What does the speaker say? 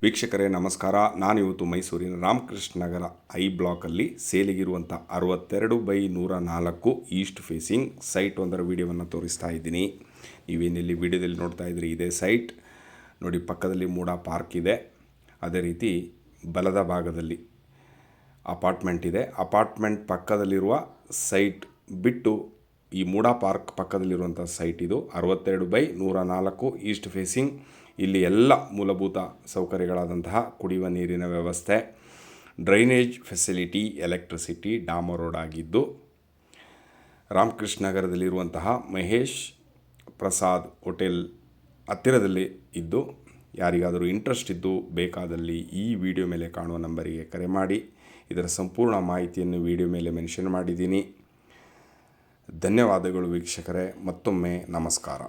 ವೀಕ್ಷಕರೇ ನಮಸ್ಕಾರ. ನಾನಿವತ್ತು ಮೈಸೂರಿನ ರಾಮಕೃಷ್ಣ ನಗರ ಐ ಬ್ಲಾಕಲ್ಲಿ ಸೇಲಿಗಿರುವಂಥ 62/104 ಈಸ್ಟ್ ಫೇಸಿಂಗ್ ಸೈಟ್ ಒಂದರ ವಿಡಿಯೋವನ್ನು ತೋರಿಸ್ತಾ ಇದ್ದೀನಿ. ನೀವೇನಿಲ್ಲಿ ವಿಡಿಯೋದಲ್ಲಿ ನೋಡ್ತಾ ಇದ್ರಿ ಇದೇ ಸೈಟ್ ನೋಡಿ. ಪಕ್ಕದಲ್ಲಿ ಮೂಡಾ ಪಾರ್ಕ್ ಇದೆ. ಅದೇ ರೀತಿ ಬಲದ ಭಾಗದಲ್ಲಿ ಅಪಾರ್ಟ್ಮೆಂಟ್ ಇದೆ. ಅಪಾರ್ಟ್ಮೆಂಟ್ ಪಕ್ಕದಲ್ಲಿರುವ ಸೈಟ್ ಬಿಟ್ಟು ಈ ಮೂಡಾ ಪಾರ್ಕ್ ಪಕ್ಕದಲ್ಲಿರುವಂಥ ಸೈಟ್ ಇದು 62/104 ಈಸ್ಟ್ ಫೇಸಿಂಗ್. ಇಲ್ಲಿ ಎಲ್ಲ ಮೂಲಭೂತ ಸೌಕರ್ಯಗಳಾದಂತಹ ಕುಡಿಯುವ ನೀರಿನ ವ್ಯವಸ್ಥೆ, ಡ್ರೈನೇಜ್ ಫೆಸಿಲಿಟಿ, ಎಲೆಕ್ಟ್ರಿಸಿಟಿ, ಡಾಮರ್ ರೋಡ್ ಆಗಿದ್ದು, ರಾಮಕೃಷ್ಣ ನಗರದಲ್ಲಿರುವಂತಹ ಮಹೇಶ್ ಪ್ರಸಾದ್ ಹೋಟೆಲ್ ಹತ್ತಿರದಲ್ಲಿ ಇದ್ದು, ಯಾರಿಗಾದರೂ ಇಂಟ್ರೆಸ್ಟ್ ಇದ್ದು ಬೇಕಾದಲ್ಲಿ ಈ ವಿಡಿಯೋ ಮೇಲೆ ಕಾಣುವ ನಂಬರಿಗೆ ಕರೆ ಮಾಡಿ. ಇದರ ಸಂಪೂರ್ಣ ಮಾಹಿತಿಯನ್ನು ವಿಡಿಯೋ ಮೇಲೆ ಮೆನ್ಷನ್ ಮಾಡಿದ್ದೀನಿ. ಧನ್ಯವಾದಗಳು ವೀಕ್ಷಕರೇ. ಮತ್ತೊಮ್ಮೆ ನಮಸ್ಕಾರ.